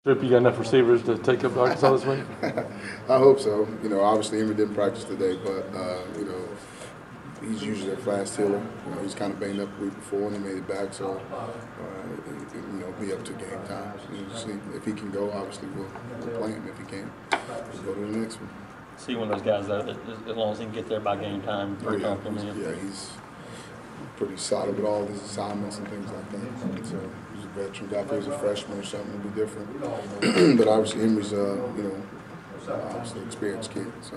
Trip, you got enough receivers to take up Arkansas this week? I hope so. Obviously Emory didn't practice today, but he's usually a fast healer. He's kind of banged up the week before and he made it back, so be up to game time. See if he can go. Obviously, we'll play him. If he can't, we'll go to the next one. See one of those guys though that as long as he can get there by game time, pretty comfortable. Yeah, he's pretty solid with all his assignments and things like that. So he's a veteran guy. If he was a freshman or something, it'd be different. But obviously, Emory's obviously an experienced kid. So,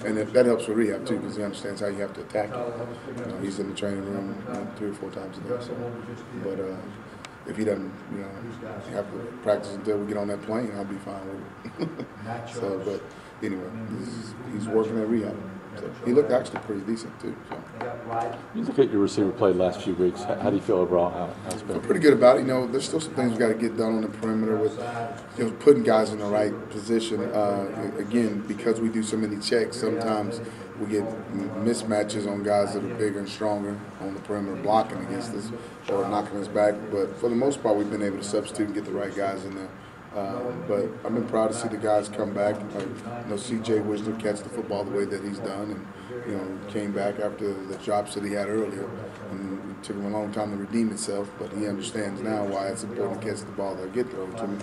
and that helps with rehab too, because he understands how you have to attack it. He's in the training room 3 or 4 times a day. So, but if he doesn't, have to practice until we get on that plane, I'll be fine with it. So, but anyway, he's working at rehab. So he looked actually pretty decent too. So. You look at your receiver play the last few weeks. How do you feel overall? How it's been? I'm pretty good about it. There's still some things we got to get done on the perimeter with, putting guys in the right position. Again, because we do so many checks, sometimes we get mismatches on guys that are bigger and stronger on the perimeter, blocking against us or knocking us back. But for the most part, we've been able to substitute and get the right guys in there. But I've been proud to see the guys come back. C.J. Wisner catch the football the way that he's done, and came back after the drops that he had earlier. And it took him a long time to redeem himself, but he understands now why it's important to catch the ball that get thrown to me.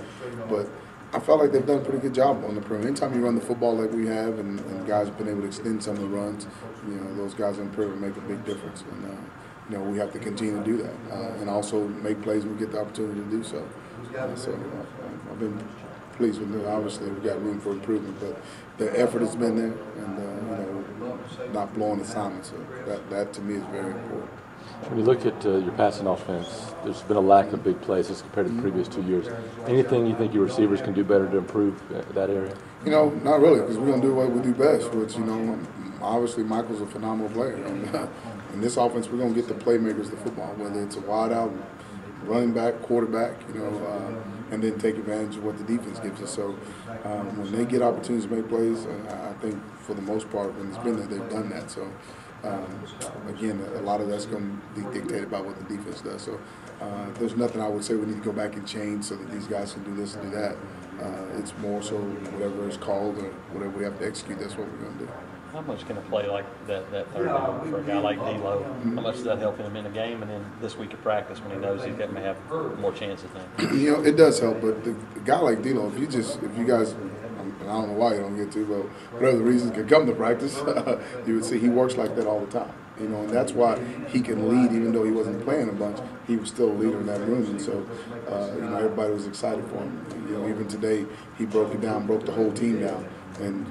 But I felt like they've done a pretty good job on the perimeter. Anytime you run the football like we have, and guys have been able to extend some of the runs, those guys on the perimeter make a big difference. And we have to continue to do that, and also make plays when we get the opportunity to do so. I've been pleased with it. Obviously, we've got room for improvement, but the effort has been there, and not blowing assignments. So that to me is very important. When you look at your passing offense, there's been a lack of big plays as compared to the previous 2 years. Anything you think your receivers can do better to improve that area? Not really, because we're going to do what we do best, which, obviously Michael's a phenomenal player. In this offense, we're going to get the playmakers the football, whether it's a wide out, running back, quarterback, and then take advantage of what the defense gives us. So when they get opportunities to make plays, I think for the most part, when it's been there, they've done that. So again, a lot of that's going to be dictated by what the defense does. So there's nothing I would say we need to go back and change so that these guys can do this and do that. It's more so whatever is called or whatever we have to execute, that's what we're going to do. How much can a play like that third down for a guy like D'Lo? How much does that help him in a game, and then this week of practice when he knows he's going to have more chances now? It does help, but the guy like D'Lo, if you guys, I don't know why you don't get to, but whatever the reasons can come to practice, you would see he works like that all the time. And that's why he can lead, even though he wasn't playing a bunch. He was still a leader in that room, and so everybody was excited for him. Even today, he broke it down, broke the whole team down, and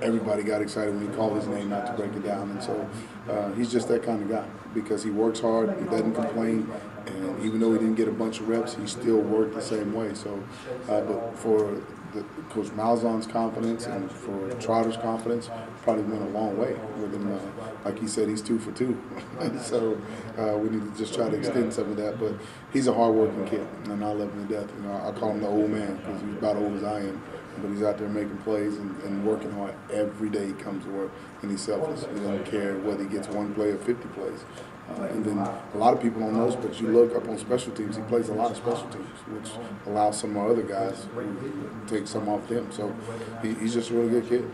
everybody got excited when he called his name not to break it down. And so he's just that kind of guy because he works hard, he doesn't complain, and even though he didn't get a bunch of reps, he still worked the same way. So, but for Coach Malzahn's confidence and for Trotter's confidence, probably went a long way with him. Like he said, he's 2 for 2. So we need to just try to extend some of that. But he's a hard-working kid, and I love him to death. I call him the old man because he's about old as I am. But he's out there making plays and working hard every day he comes to work, and he's selfless. He doesn't care whether he gets 1 play or 50 plays. And then a lot of people don't know this, but you look up on special teams, he plays a lot of special teams, which allows some of our other guys to take some off them. So he's just a really good kid.